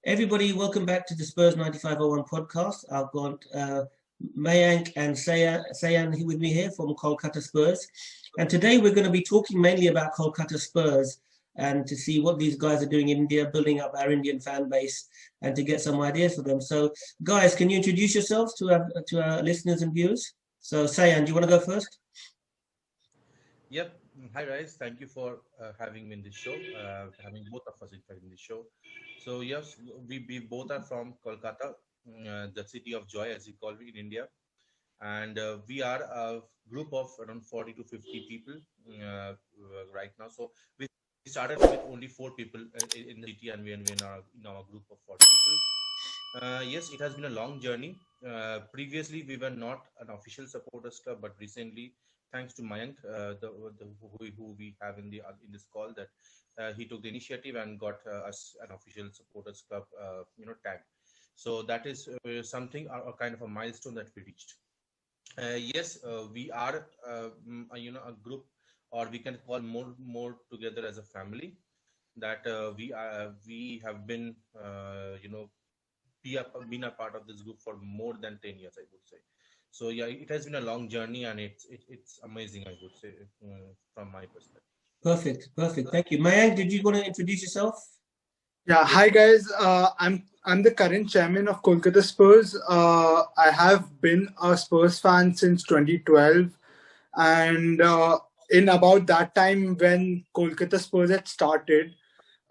Everybody, welcome back to the Spurs 9501 podcast. I've got Mayank and Sayan here with me here from Kolkata Spurs. And today we're going to be talking mainly about Kolkata Spurs and to see what these guys are doing in India, building up our Indian fan base and to get some ideas for them. So, guys, can you introduce yourselves to our listeners and viewers? So, Sayan, do you want to go first? Yep. Hi, Rayaz. Thank you for having me in this show, having both of us in fact in this show. So yes, we both are from Kolkata, the city of joy, as we call it in India, and we are a group of around 40 to 50 people right now. So we started with only 4 people in the city, and we are in our group of 40 people. Yes, it has been a long journey. Previously, we were not an official supporters club, but recently, thanks to Mayank, who we have in this call, that he took the initiative and got us an official supporters club, tag. So that is something, a kind of a milestone that we reached. Yes, we are, a group, or we can call more together as a family. That we have been, been a part of this group for more than 10 years, I would say. So yeah, it has been a long journey, and it's amazing, I would say, from my perspective. Perfect. Thank you. Mayank, did you want to introduce yourself? Yeah, hi guys. I'm the current chairman of Kolkata Spurs. I have been a Spurs fan since 2012, and in about that time when Kolkata Spurs had started,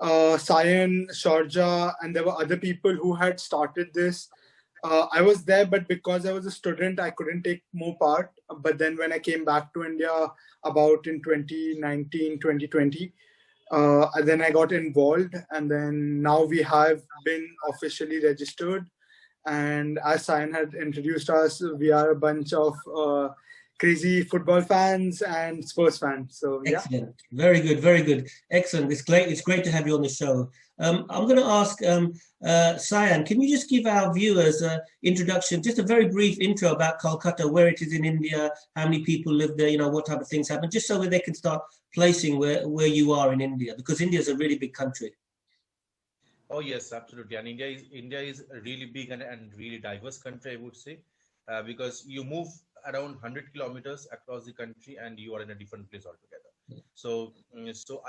Sayan, Sharjah, and there were other people who had started this. I was there, but because I was a student, I couldn't take more part. But then when I came back to India about in 2019, 2020, then I got involved, and then now we have been officially registered. And as Sayan had introduced us, we are a bunch of crazy football fans and Spurs fans. So yeah. Excellent. Very good. Excellent. It's great to have you on the show. I'm going to ask Sayan, can you just give our viewers an introduction, just a very brief intro about Kolkata, where it is in India, how many people live there, what type of things happen, just so that they can start placing where you are in India, because India is a really big country. Oh yes, absolutely. And India is a really big and really diverse country, I would say, because you move around 100 kilometers across the country and you are in a different place altogether. Yeah. So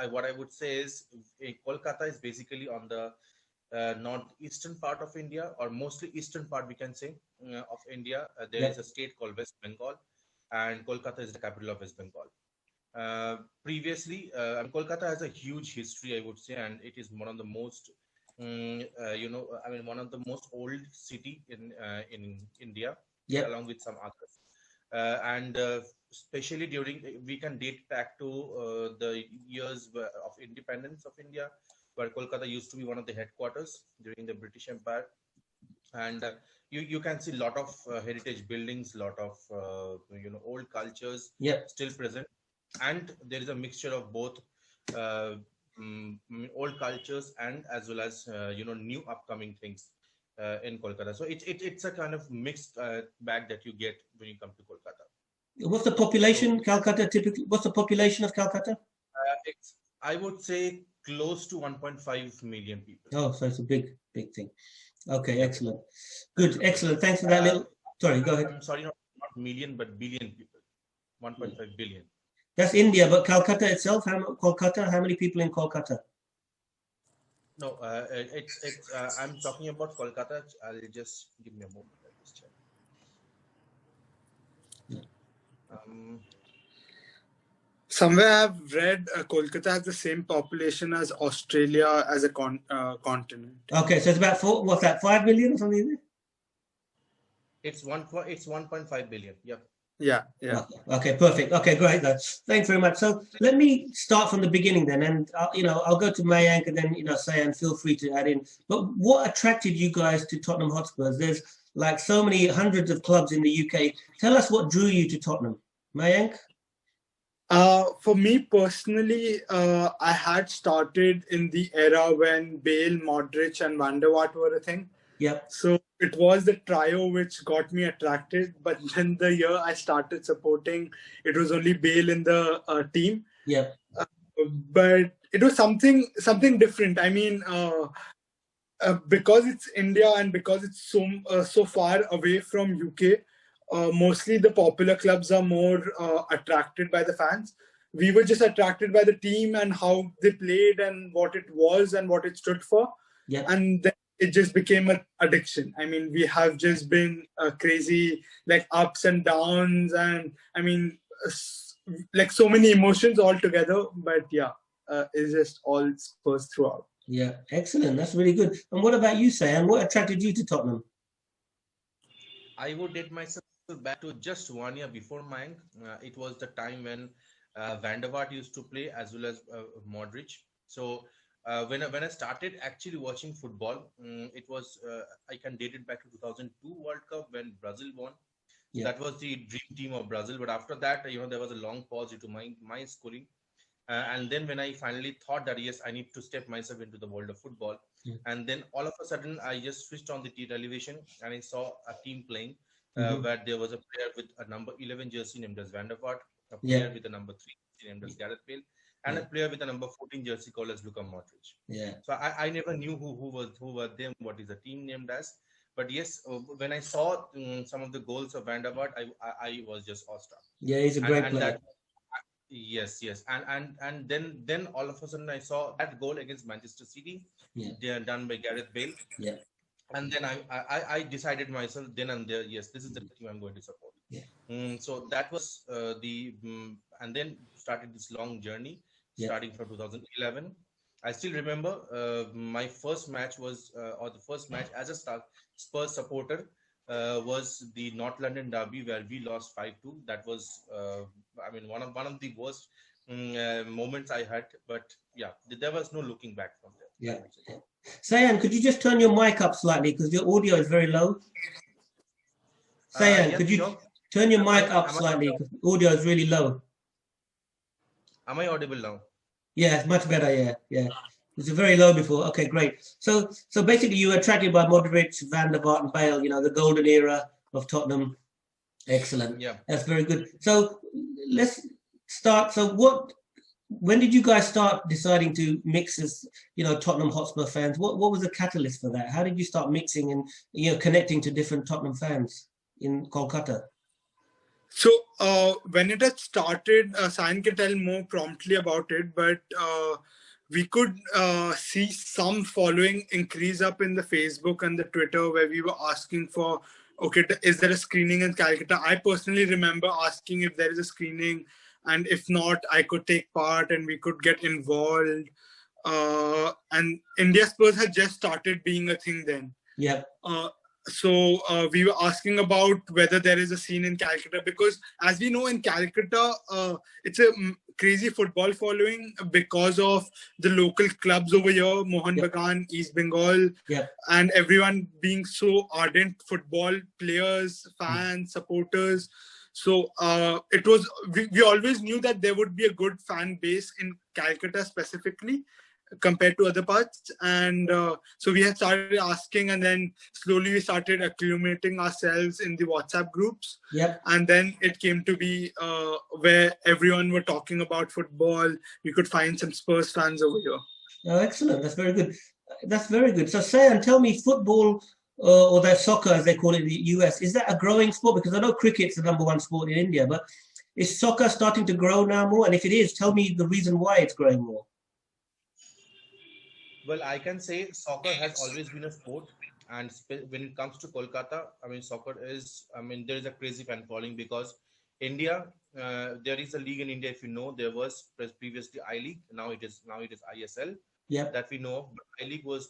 what I would say is, Kolkata is basically on the northeastern part of India, or mostly eastern part, we can say, of India. There is a state called West Bengal, and Kolkata is the capital of West Bengal. Previously, Kolkata has a huge history, I would say, and it is one of the most one of the most old city in India, along with some others. And especially we can date back to the years of independence of India, where Kolkata used to be one of the headquarters during the British Empire. And you can see a lot of heritage buildings, lot of old cultures still present, and there is a mixture of both old cultures and as well as new upcoming things in Kolkata. So it's a kind of mixed bag that you get when you come to Kolkata. What's the population, Calcutta typically? What's the population of Calcutta? I would say close to 1.5 million people. Oh, so it's a big thing. Okay, excellent. Good, excellent. Thanks for that little. Sorry, go ahead. I'm sorry, not million, but billion people. 1.5 billion. That's India, but Calcutta itself, how many people in Kolkata? No, I'm talking about Kolkata. I'll just give me a moment. I'll just check. Somewhere I've read Kolkata has the same population as Australia as a continent. Okay, so it's about 5 million or something? It's 1.5 billion. Yep. Yeah. Okay, perfect. Okay, great. Thanks very much. So let me start from the beginning then, and I'll go to Mayank and then Sayan, feel free to add in. But what attracted you guys to Tottenham Hotspurs? There's like so many hundreds of clubs in the UK. Tell us what drew you to Tottenham, Mayank. For me personally, I had started in the era when Bale, Modric, and Van der Vaart were a thing. Yeah. So it was the trio which got me attracted. But then the year I started supporting, it was only Bale in the team. Yeah. But it was something different. I mean, because it's India and because it's so far away from UK, mostly the popular clubs are more attracted by the fans. We were just attracted by the team and how they played and what it was and what it stood for. Yeah. And then it just became an addiction. I mean, we have just been crazy, like ups and downs, and I mean, like so many emotions all together. But yeah, it's just all Spurs throughout. Yeah, excellent. That's really good. And what about you, Sayan? What attracted you to Tottenham? I would date myself back to just 1 year before mine. It was the time when Van der Vaart used to play as well as Modric. So when I started actually watching football, it was I can date it back to 2002 World Cup when Brazil won. Yeah. That was the dream team of Brazil. But after that, there was a long pause due to my schooling. And then when I finally thought that, yes, I need to step myself into the world of football. Yeah. And then all of a sudden, I just switched on the television and I saw a team playing where there was a player with a number 11 jersey named as Van der Vaart, a player with a number 3 jersey named as Gareth Bale, and a player with a number 14 jersey called as Luka Modric. Yeah. So I never knew who were them, what is the team named as. But yes, when I saw some of the goals of Van der Vaart, I was just awestruck. Yeah, he's a great player. Yes, and then all of a sudden I saw that goal against Manchester City, done by Gareth Bale. Yeah. And then I decided myself then and there, yes, this is the team I'm going to support. Yeah. So that was and then started this long journey starting from 2011. I still remember my first match was or the first match as a Spurs supporter was the North London derby where we lost 5-2. That was, I mean, one of the worst moments I had. But yeah, there was no looking back from there. Yeah. Sayan, could you just turn your mic up slightly because your audio is very low? Sayan, could you turn your mic up slightly because audio is really low? Am I audible now? Yeah, it's much better. Yeah. It was very low before. Okay, great. So basically, you were attracted by Modric, Van der Vaart, and Bale. The golden era of Tottenham. Excellent. Yeah, that's very good. So let's start. So when did you guys start deciding to mix as Tottenham Hotspur fans? What was the catalyst for that? How did you start mixing and connecting to different Tottenham fans in Kolkata? So when it had started, Sayan can tell more promptly about it, but we could see some following increase up in the Facebook and the Twitter where we were asking for, okay, is there a screening in Calcutta? I personally remember asking if there is a screening, and if not, I could take part and we could get involved. And India Spurs had just started being a thing then. Yeah. So we were asking about whether there is a scene in Calcutta, because as we know in Calcutta, it's a crazy football following because of the local clubs over here, Mohun Bagan, East Bengal, and everyone being so ardent football players, fans, supporters. So it was, we always knew that there would be a good fan base in Calcutta specifically compared to other parts, and so we had started asking, and then slowly we started acclimating ourselves in the WhatsApp groups. And then it came to be where everyone were talking about football. We could find some Spurs fans over here. Oh, excellent. That's very good. So Sayan, tell me, football or that soccer as they call it in the US, is that a growing sport? Because I know cricket's the #1 sport in India, but is soccer starting to grow now more? And if it is, tell me the reason why it's growing more. Well, I can say soccer has always been a sport, and when it comes to Kolkata, I mean, soccer is, there is a crazy fan following because India, there is a league in India. If you know, there was previously I League. Now it is ISL. That we know of. But I League was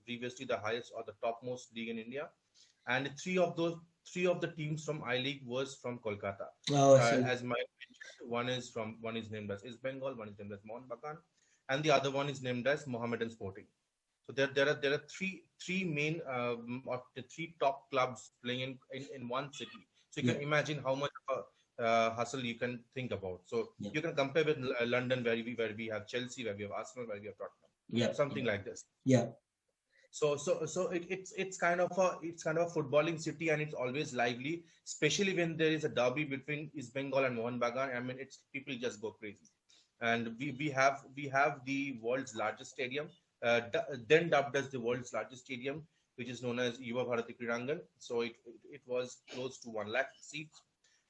previously the highest or the topmost league in India, and three of the teams from I League was from Kolkata. As my one is named as East Bengal, one is named as Mohun Bagan, and the other one is named as Mohammedan Sporting. So there are three main or the three top clubs playing in one city. So you can imagine how much of a hustle you can think about. So you can compare with London, where we have Chelsea, where we have Arsenal, where we have Tottenham, something like this. So it's kind of a footballing city, and it's always lively, especially when there is a derby between East Bengal and Mohun Bagan. I mean, people just go crazy. And we have the world's largest stadium, then dubbed as the world's largest stadium, which is known as Yuva Bharati Kridangan. So it was close to 1 lakh seats.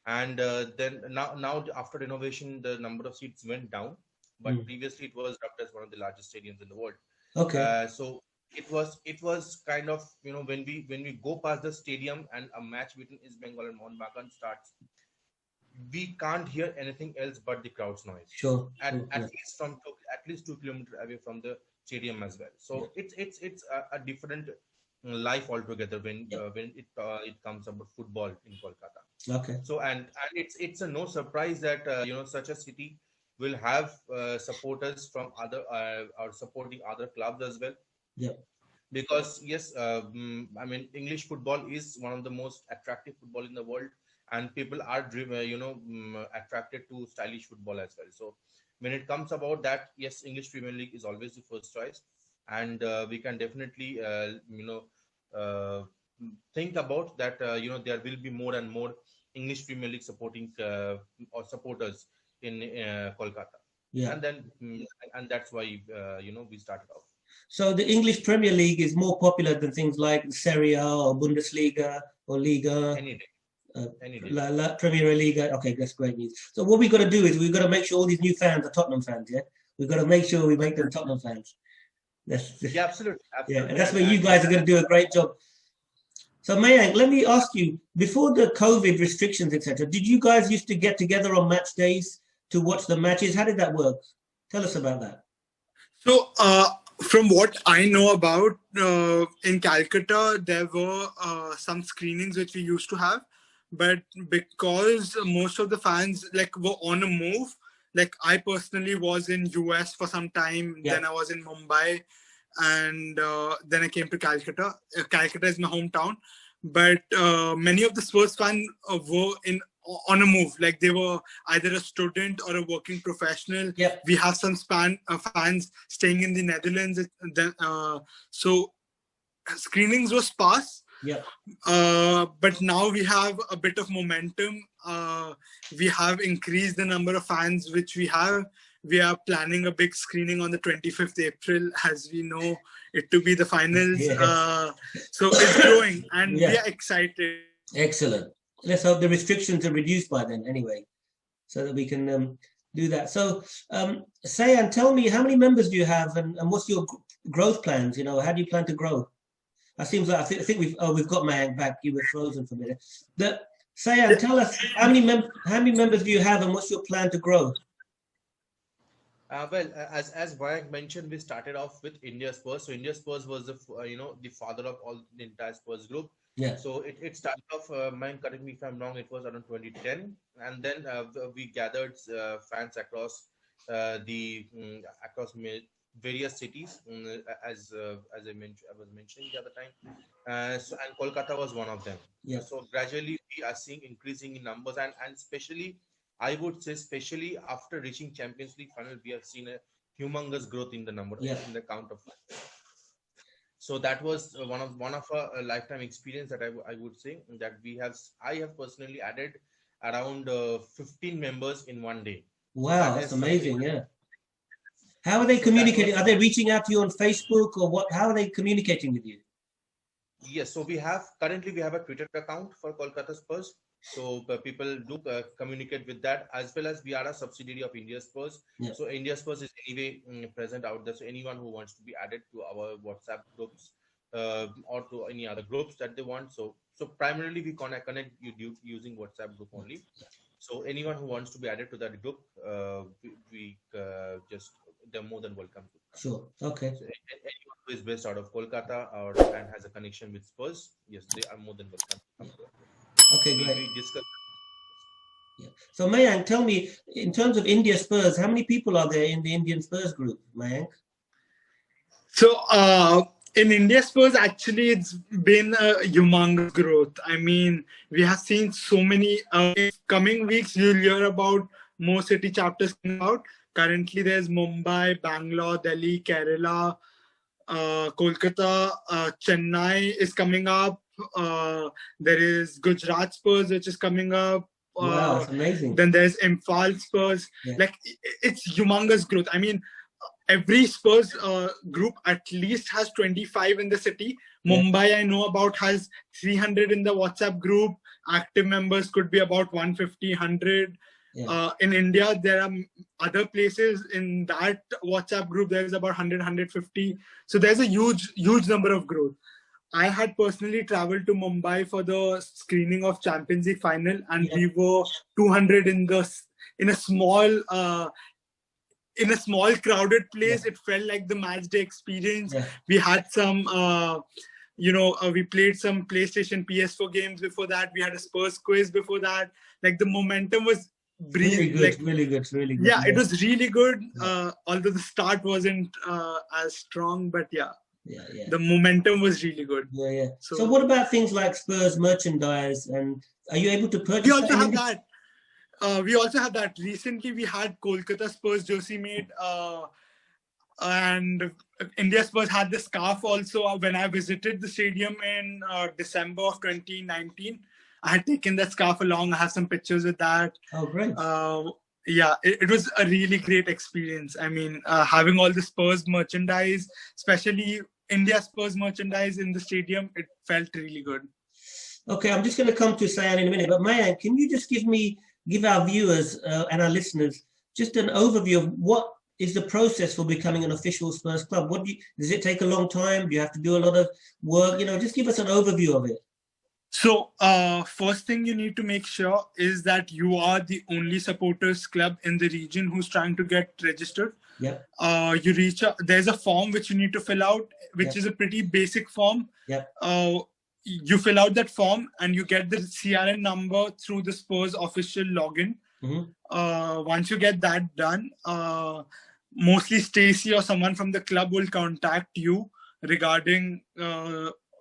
And then now after renovation, the number of seats went down. But previously it was dubbed as one of the largest stadiums in the world. Okay. So it was kind of, when we go past the stadium and a match between East Bengal and Mohun Bagan starts, we can't hear anything else but the crowd's noise. Sure. At least 2 kilometers away from the stadium as well. So it's a different life altogether when it comes about football in Kolkata. Okay. So and it's a no surprise that such a city will have supporters from other or supporting other clubs as well. Yeah. Because yes, I mean, English football is one of the most attractive football in the world, and people are attracted to stylish football as well. So when it comes about that, yes, English Premier League is always the first choice, and we can definitely think about that. There will be more and more English Premier League supporting or supporters in Kolkata. Yeah. And then and that's why we started off. So the English Premier League is more popular than things like Serie A or Bundesliga or Liga. Any day. Premier League. Okay, that's great news. So what we've got to do is we've got to make sure all these new fans are Tottenham fans. Yeah, we've got to make sure we make them Tottenham fans. Yeah, absolutely. Yeah, and that's where you guys are going to do a great job. So Mayank, let me ask you: before the COVID restrictions, etc., did you guys used to get together on match days to watch the matches? How did that work? Tell us about that. So, from what I know about, in Calcutta, there were some screenings which we used to have, but because most of the fans were on a move, I personally was in US for some time, then I was in Mumbai, and then I came to Calcutta. Calcutta is my hometown, but many of the Spurs fans were on a move, they were either a student or a working professional. We have some fans staying in the Netherlands. So screenings were sparse. But now we have a bit of momentum. We have increased the number of fans which we have. We are planning a big screening on the 25th April, as we know it to be the finals. So it's growing, and we are excited. Excellent. Let's hope the restrictions are reduced by then anyway, so that we can do that. So, Sayan, tell me, how many members do you have, and what's your growth plans? How do you plan to grow? It seems like I think we've got Mayank back. You were frozen for a minute. Sayan, tell us how many members do you have, and what's your plan to grow? Well, as Mayank mentioned, we started off with India Spurs. So India Spurs was the father of all the entire Spurs group. Yeah. So it started off, Mayank, correct me if I'm wrong, it was around 2010, and then we gathered fans across across various cities, as I was mentioning the other time. And Kolkata was one of them. Yeah. So gradually we are seeing increasing in numbers, and especially, I would say, especially after reaching Champions League final, we have seen a humongous growth in the number, in the count of fans. So that was one of a lifetime experience that I would say that I have personally added around 15 members in one day. Wow, that's amazing. Yeah. How are they communicating? Are they reaching out to you on Facebook or what? How are they communicating with you? Yes, so currently we have a Twitter account for Kolkata Spurs. So people do communicate with that, as well as we are a subsidiary of India Spurs. Yeah. So India Spurs is anyway present out there. So anyone who wants to be added to our WhatsApp groups or to any other groups that they want. So primarily we connect you using WhatsApp group only. So anyone who wants to be added to that group, they're more than welcome to. Sure. Okay. So anyone who is based out of Kolkata and has a connection with Spurs, yes, they are more than welcome. Okay, great. We discussed. Yeah. So Mayank, tell me, in terms of India Spurs, how many people are there in the Indian Spurs group, Mayank? So in India Spurs, actually, it's been a humongous growth. I mean, we have seen so many. In coming weeks, you'll hear about more city chapters coming out. Currently, there's Mumbai, Bangalore, Delhi, Kerala, Kolkata, Chennai is coming up. There is Gujarat Spurs, which is coming up. Wow, that's amazing. Then there's Imphal Spurs. Yeah. It's humongous growth. I mean, every Spurs group at least has 25 in the city. Mumbai, I know about, has 300 in the WhatsApp group. Active members could be about 150, 100. In India, there are other places in that WhatsApp group. There is about 100, 150. So there's a huge number of growth. I had personally traveled to Mumbai for the screening of Champions League final, and we were 200 in a small crowded place. It felt like the match day experience. We had some we played some PlayStation PS4 games before that. We had a Spurs quiz before that. Like, the momentum was really good. Yeah, it was really good. Although the start wasn't as strong, but the momentum was really good. So what about things like Spurs merchandise, and are you able to purchase? We also have that. We also have that. Recently, we had Kolkata Spurs jersey made, and India Spurs had the scarf also. When I visited the stadium in December of 2019, I had taken that scarf along. I have some pictures with that. Oh, great. It was a really great experience. I mean, having all the Spurs merchandise, especially India Spurs merchandise in the stadium, it felt really good. Okay, I'm just going to come to Sayan in a minute, but Mayank, can you just give our viewers and our listeners just an overview of what is the process for becoming an official Spurs club? Does it take a long time? Do you have to do a lot of work? Just give us an overview of it. So, first thing you need to make sure is that you are the only supporters club in the region who's trying to get registered. You reach out. There's a form which you need to fill out, which is a pretty basic form. You fill out that form and you get the CRN number through the Spurs official login. Once you get that done, mostly Stacey or someone from the club will contact you regarding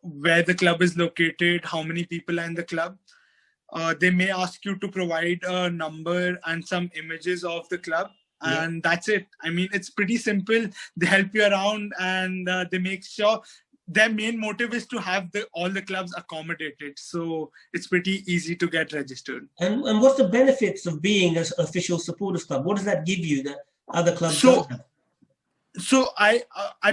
where the club is located, how many people are in the club. They may ask you to provide a number and some images of the club. And that's it. I mean, it's pretty simple. They help you around, and they make sure their main motive is to have all the clubs accommodated. So it's pretty easy to get registered. And what's the benefits of being an official supporters club? What does that give you that other clubs don't have? So I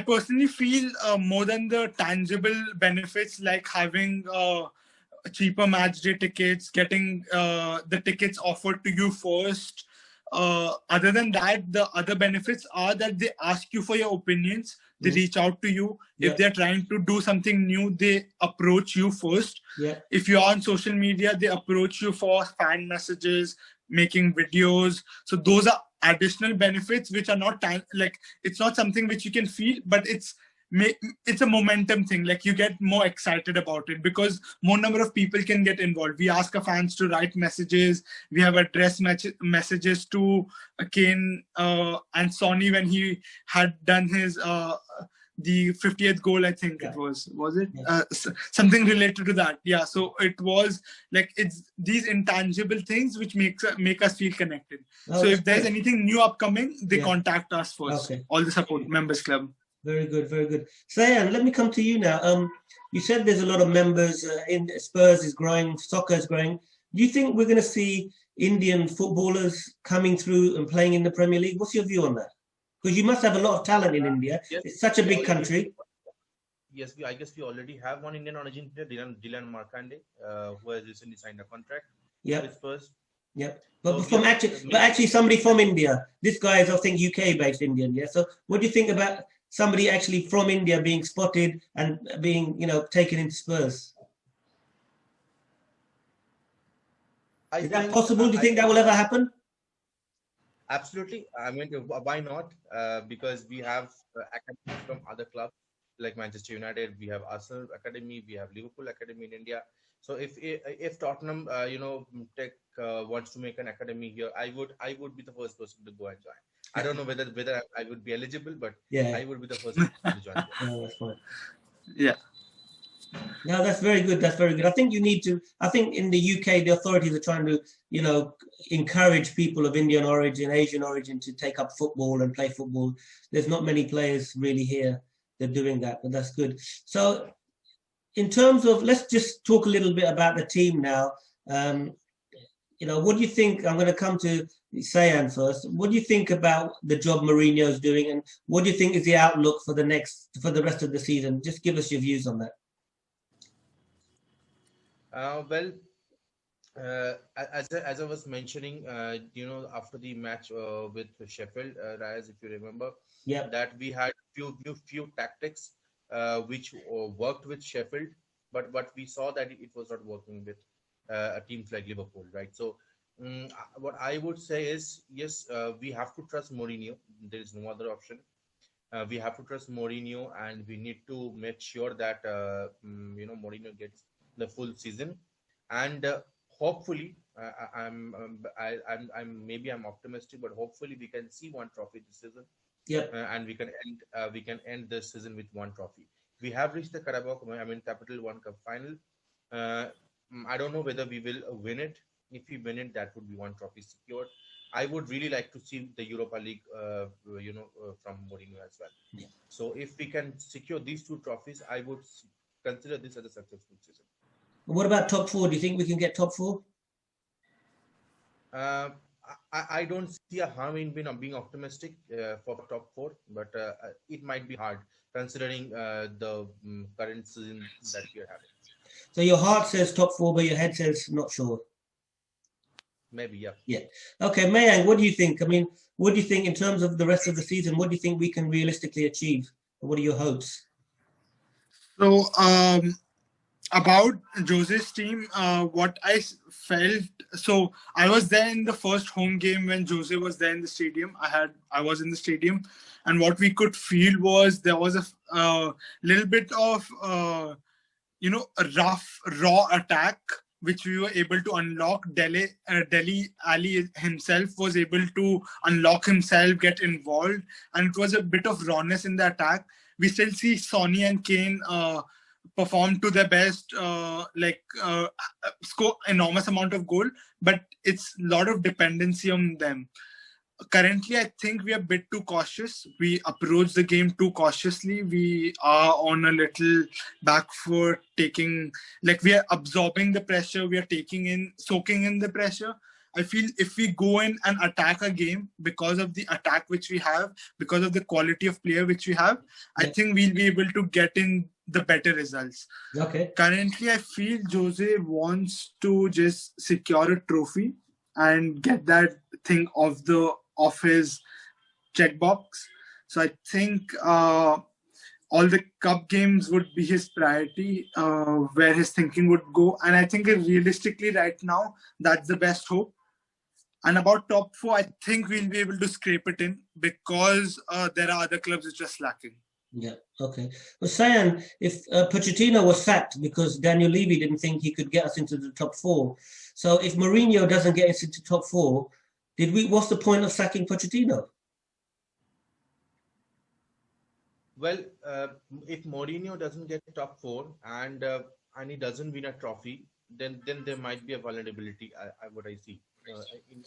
personally feel more than the tangible benefits, like having cheaper match day tickets, getting the tickets offered to you first. Other than that, the other benefits are that they ask you for your opinions. They reach out to you. If they're trying to do something new, they approach you first. If you're on social media, they approach you for fan messages, making videos. So those are additional benefits which are not it's not something which you can feel, but it's a momentum thing. Like, you get more excited about it because more number of people can get involved. We ask our fans to write messages. We have addressed messages to Kane and Sonny when he had done his the 50th goal, I think it was it? Something related to that. So it was like, it's these intangible things which make us feel connected. So if there's anything new upcoming, they contact us first. All the support members club. Very good. Sayan, let me come to you now. You said there's a lot of members in Spurs is growing, soccer is growing. Do you think we're going to see Indian footballers coming through and playing in the Premier League? What's your view on that? Because you must have a lot of talent in India. It's such a big country. Yes, I guess we already have one Indian origin player, Dylan Markande, who has recently signed a contract with Spurs. But actually somebody from India. This guy is, I think, UK-based Indian. So what do you think about somebody actually from India being spotted and being, taken into Spurs? Is that possible? Do you think that will ever happen? Absolutely. I mean, why not? Because we have academies from other clubs like Manchester United. We have Arsenal Academy. We have Liverpool Academy in India. So if Tottenham, wants to make an academy here, I would be the first person to go and join. I don't know whether I would be eligible, but I would be the first person to join. That's fine. No, that's very good. I think in the UK, the authorities are trying to, encourage people of Indian origin, Asian origin to take up football and play football. There's not many players really here that are doing that, but that's good. So in terms of, let's just talk a little bit about the team now. what do you think? I'm going to come to Sayan first. What do you think about the job Mourinho's doing, and what do you think is the outlook for the rest of the season? Just give us your views on that. Well, as I was mentioning, after the match with Sheffield, Rayaz, if you remember, that we had few tactics which worked with Sheffield, but we saw that it was not working with teams like Liverpool, right? So, what I would say is, yes, we have to trust Mourinho. There is no other option. We have to trust Mourinho, and we need to make sure that Mourinho gets the full season, and hopefully, I'm optimistic, but hopefully we can see one trophy this season. And we can end this season with one trophy. We have reached the Capital One Cup final. I don't know whether we will win it. If we win it, that would be one trophy secured. I would really like to see the Europa League, from Mourinho as well. So if we can secure these two trophies, I would consider this as a successful season. What about top four? Do you think we can get top four? I don't see a harm in being optimistic for top four, but it might be hard considering the current season that we are having. So your heart says top four, but your head says not sure. Maybe, yeah. Yeah. Okay, Mayank, what do you think? I mean, what do you think in terms of the rest of the season? What do you think we can realistically achieve? What are your hopes? So, about Jose's team, what I felt, so I was there in the first home game when Jose was there in the stadium. I was in the stadium, and what we could feel was there was a little bit of a rough, raw attack which we were able to unlock. Dele Ali himself was able to unlock himself, get involved, and it was a bit of rawness in the attack. We still see Sonny and Kane perform to their best, score enormous amount of goal, but it's a lot of dependency on them. Currently, I think we are a bit too cautious. We approach the game too cautiously. We are on a little back foot, we are absorbing the pressure. We are soaking in the pressure. I feel if we go in and attack a game because of the attack which we have, because of the quality of player which we have, I think we'll be able to get in the better results. Okay. Currently, I feel Jose wants to just secure a trophy and get that thing off his checkbox. So I think all the cup games would be his priority, where his thinking would go. And I think realistically right now, that's the best hope. And about top four, I think we'll be able to scrape it in because there are other clubs which are slacking. Yeah, okay. Well, Sayan, if Pochettino was sacked because Daniel Levy didn't think he could get us into the top four, so if Mourinho doesn't get us into top four, what's the point of sacking Pochettino? Well, if Mourinho doesn't get top four and he doesn't win a trophy, then there might be a vulnerability. What I see in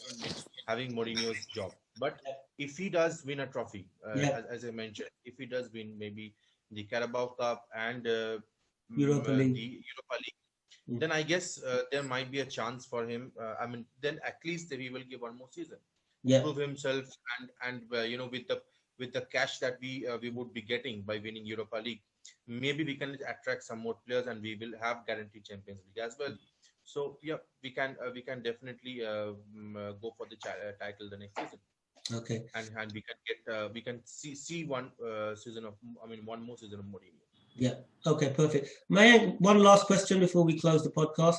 having Mourinho's job. But if he does win a trophy, as I mentioned, if he does win maybe the Carabao Cup and Europa League. the Europa League, then I guess there might be a chance for him. Then at least he will give one more season, prove himself, and with the cash that we would be getting by winning Europa League, maybe we can attract some more players and we will have guaranteed Champions League as well. So yeah, we can definitely go for the title the next season. Okay. And we can see one more season of Mourinho. Yeah. Okay. Perfect. Mayank, one last question before we close the podcast.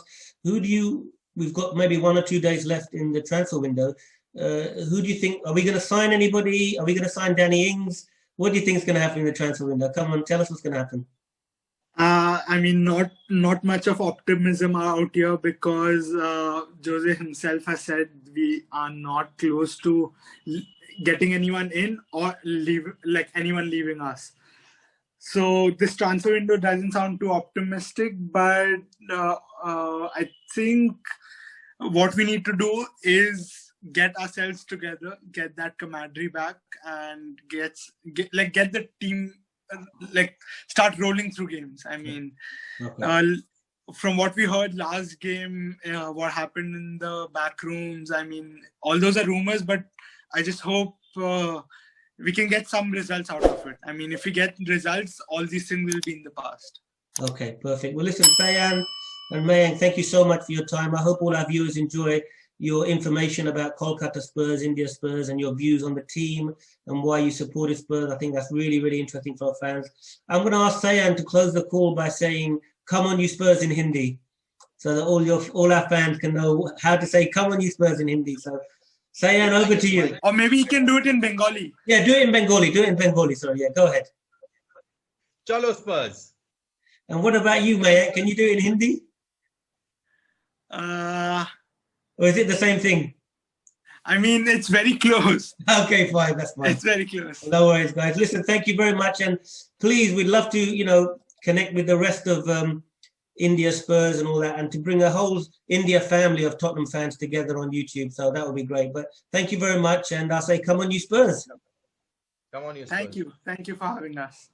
We've got maybe 1 or 2 days left in the transfer window. Who do you think? Are we going to sign anybody? Are we going to sign Danny Ings? What do you think is going to happen in the transfer window? Come on, tell us what's going to happen. Not much of optimism out here because Jose himself has said we are not close to getting anyone in or anyone leaving us. So this transfer window doesn't sound too optimistic, but I think what we need to do is get ourselves together, get that camaraderie back, and get the team start rolling through games. from what we heard last game, what happened in the back rooms, I mean, all those are rumors, but I just hope we can get some results out of it. I mean, if we get results, all these things will be in the past. Okay, perfect. Well, listen, Sayan and Mayank, thank you so much for your time. I hope all our viewers enjoy your information about Kolkata Spurs, India Spurs, and your views on the team and why you supported Spurs. I think that's really, really interesting for our fans. I'm going to ask Sayan to close the call by saying, "Come on, you Spurs" in Hindi, so that all our fans can know how to say "Come on, you Spurs" in Hindi. So, Sayan, over to you. Or maybe you can do it in Bengali. Yeah, do it in Bengali. Do it in Bengali. Sorry, yeah, go ahead. Chalo Spurs. And what about you, Mayank? Can you do it in Hindi? Or is it the same thing? I mean, it's very close. Okay, fine. That's fine. It's very close. No worries, guys. Listen, thank you very much. And please, we'd love to, connect with the rest of India Spurs and all that, and to bring a whole India family of Tottenham fans together on YouTube. So that would be great. But thank you very much. And I say, come on, you Spurs. Come on, you Spurs. Thank you. Thank you for having us.